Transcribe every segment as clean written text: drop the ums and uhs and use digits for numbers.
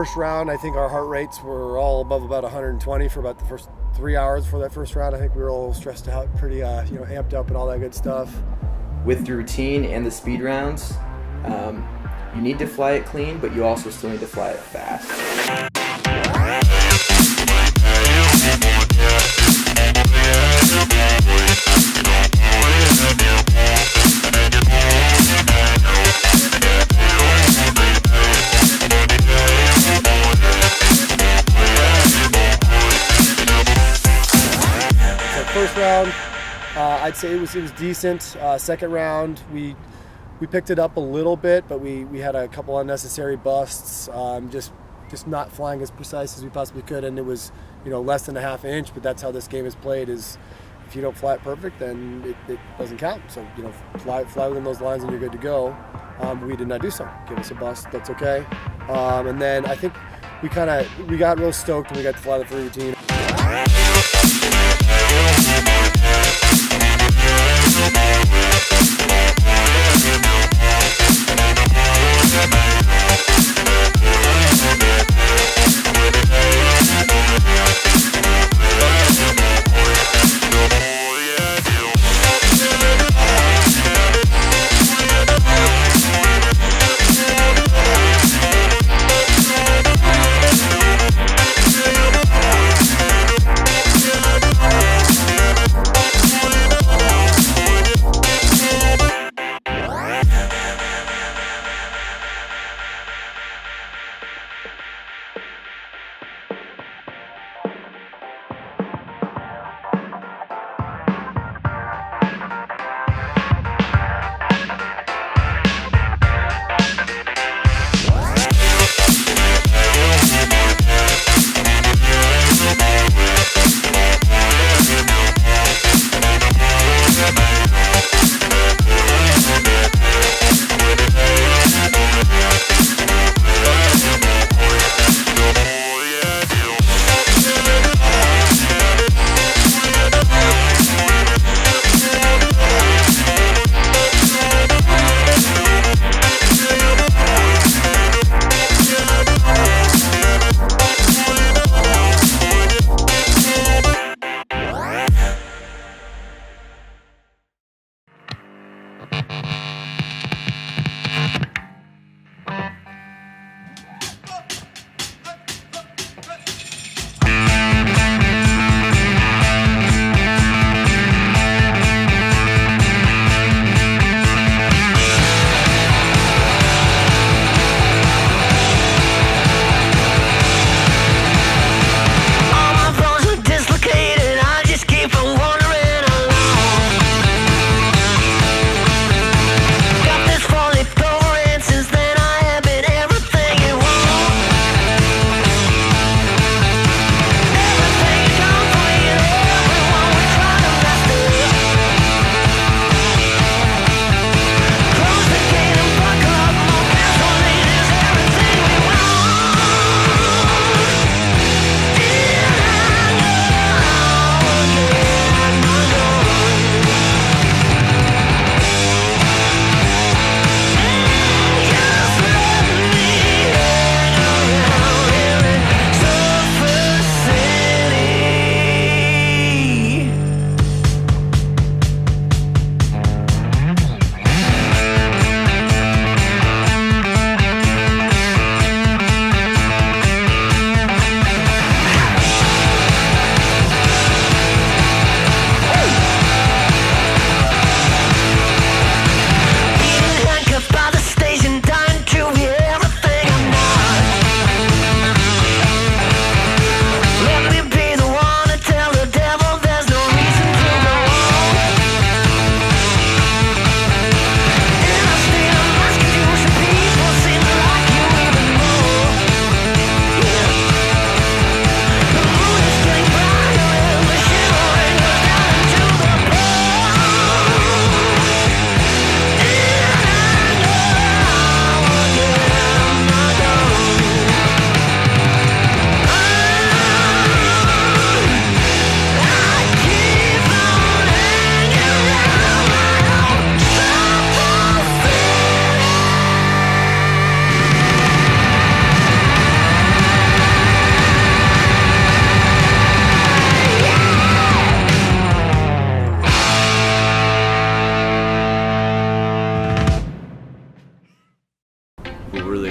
First round, I think our heart rates were all above about 120 for about the first 3 hours for that first round. I think we were all stressed out, pretty amped up and all that good stuff. With the routine and the speed rounds, you need to fly it clean, but you also still need to fly it fast. First round, I'd say it was decent. Second round, we picked it up a little bit, but we had a couple unnecessary busts. Just not flying as precise as we possibly could, and it was less than a half inch. But that's how this game is played: is if you don't fly it perfect, then it doesn't count. So fly within those lines, and you're good to go. We did not do so. Give us a bust. That's okay. And then I think we got real stoked when we got to fly the free routine.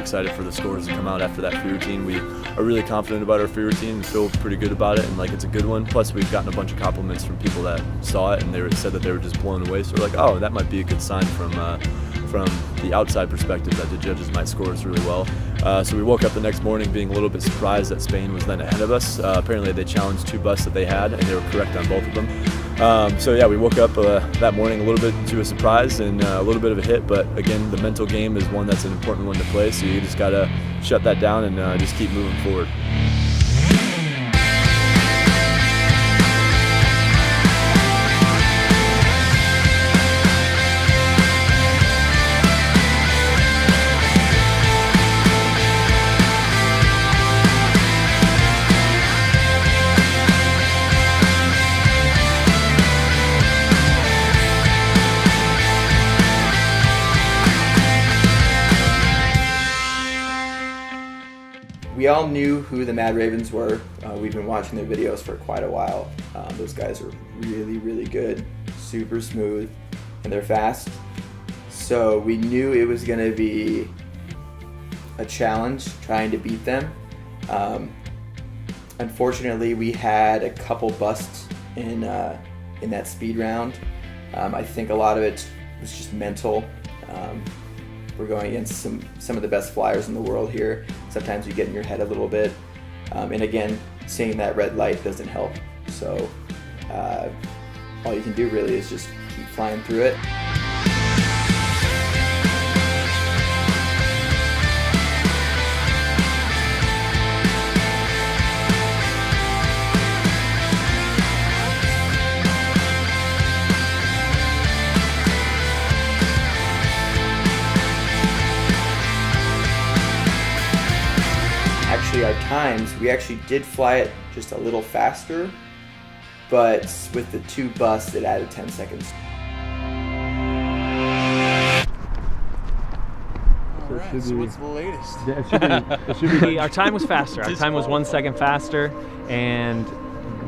excited for the scores to come out after that free routine. We are really confident about our free routine and feel pretty good about it, and like it's a good one. Plus we've gotten a bunch of compliments from people that saw it, and they said that they were just blown away. So we're like, oh, that might be a good sign from the outside perspective that the judges might score us really well. So we woke up the next morning being a little bit surprised that Spain was then ahead of us. Apparently they challenged 2 busts that they had, and they were correct on both of them. So yeah, we woke up that morning a little bit to a surprise and a little bit of a hit, but again, the mental game is one that's an important one to play, so you just gotta shut that down and just keep moving forward. We all knew who the Mad Ravens were. We've been watching their videos for quite a while. Those guys are really, really good, super smooth, and they're fast. So we knew it was going to be a challenge trying to beat them. Unfortunately, we had a couple busts in that speed round. I think a lot of it was just mental. We're going against some of the best flyers in the world here. Sometimes you get in your head a little bit. And again, seeing that red light doesn't help. So all you can do really is just keep flying through it. Actually, our times, we actually did fly it just a little faster, but with the 2 busts, it added 10 seconds. Alright, so what's the latest? It should be our time was faster. Our time was 1 second faster, and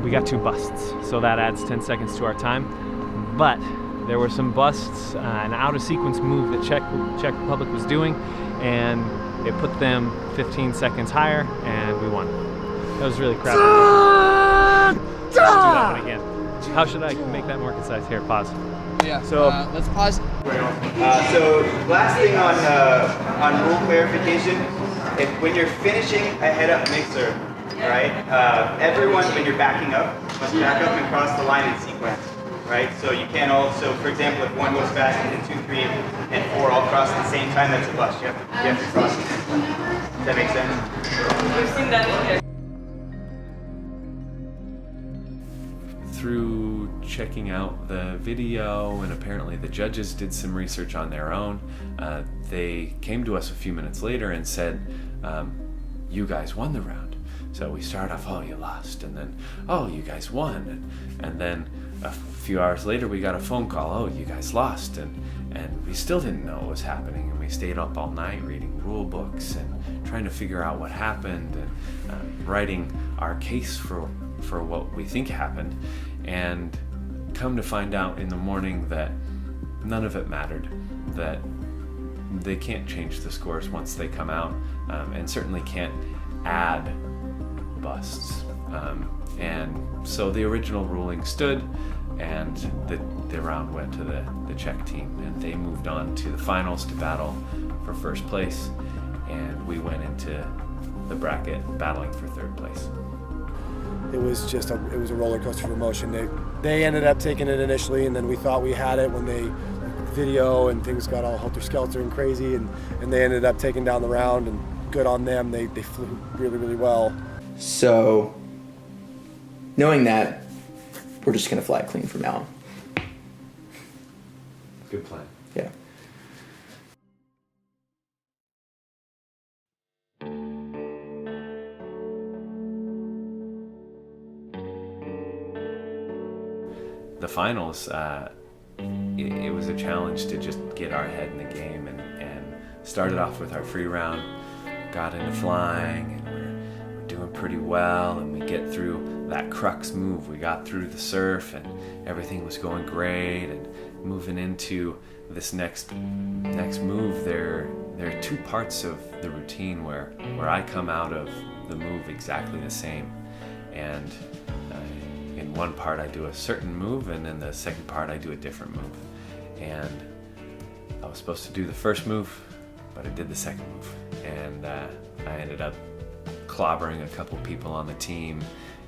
we got 2 busts. So that adds 10 seconds to our time. But there were some busts, an out of sequence move that Czech Republic was doing, and it put them 15 seconds higher, and we won. That was really crappy. Let's do that one again. How should I make that more concise? Here, pause. Yeah, So let's pause. So last thing on rule clarification, when you're finishing a head-up mixer, right? Everyone, when you're backing up, must back up and cross the line in sequence, right? So you can't also, for example, if one goes fast and then 2, 3, and 4 all cross at the same time, that's a bust. You have to cross it. Does that make sense? We've seen that in here. Through checking out the video, and apparently the judges did some research on their own, they came to us a few minutes later and said, you guys won the round. So we started off, oh, you lost, and then, oh, you guys won, and then a few hours later we got a phone call, oh, you guys lost, and we still didn't know what was happening, and we stayed up all night reading rule books and trying to figure out what happened, and writing our case for what we think happened, and come to find out in the morning that none of it mattered, that they can't change the scores once they come out, and certainly can't add busts. And so the original ruling stood, and the round went to the Czech team, and they moved on to the finals to battle for first place, and we went into the bracket battling for third place. It was just a roller coaster of emotion. They ended up taking it initially, and then we thought we had it when they video and things got all helter-skelter and crazy, and they ended up taking down the round, and good on them. They flew really, really well. So knowing that, we're just gonna fly it clean from now on. Good plan. Yeah. The finals, it was a challenge to just get our head in the game, and started off with our free round, got into flying, and we're doing pretty well, and we get through that crux move. We got through the surf, and everything was going great, and moving into this next move, there are two parts of the routine where I come out of the move exactly the same, and in one part I do a certain move, and in the second part I do a different move. And I was supposed to do the first move, but I did the second move, and I ended up clobbering a couple people on the team.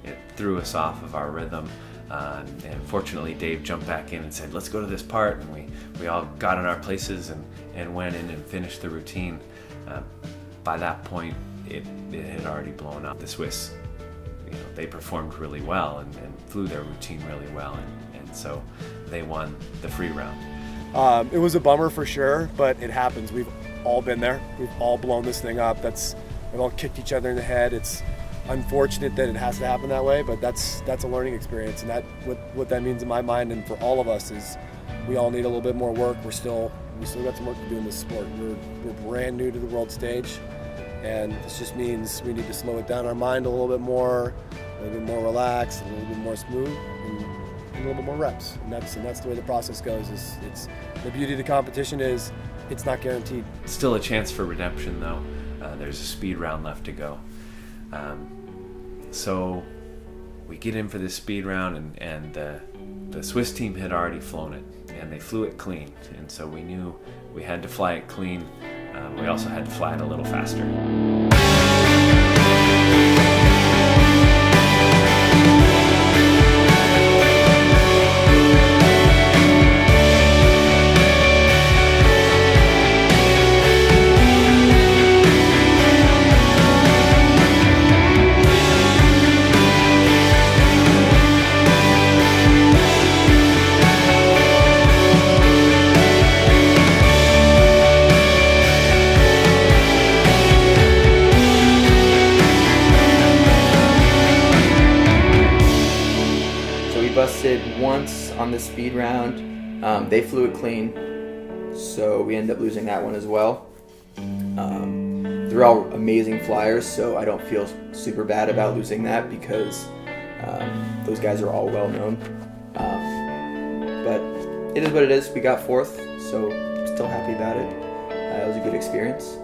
It threw us off of our rhythm, and fortunately Dave jumped back in and said, let's go to this part, and we all got in our places and went in and finished the routine. By that point it had already blown up. The Swiss, they performed really well and flew their routine really well, and so they won the free round. It was a bummer for sure, but it happens. We've all been there. We've all blown this thing up. We've all kicked each other in the head. It's unfortunate that it has to happen that way, but that's a learning experience, and that what that means in my mind and for all of us is we all need a little bit more work. We still got some work to do in this sport. We're brand new to the world stage, and this just means we need to slow it down our mind a little bit more relaxed, a little bit more smooth, and a little bit more reps. And that's the way the process goes. It's the beauty of the competition is it's not guaranteed. Still a chance for redemption though. There's a speed round left to go. So we get in for this speed round, and the Swiss team had already flown it, and they flew it clean, and so we knew we had to fly it clean. We also had to fly it a little faster. Busted once on the speed round. They flew it clean, so we ended up losing that one as well. They're all amazing flyers, so I don't feel super bad about losing that because those guys are all well known. But it is what it is. We got fourth, so I'm still happy about it. It was a good experience.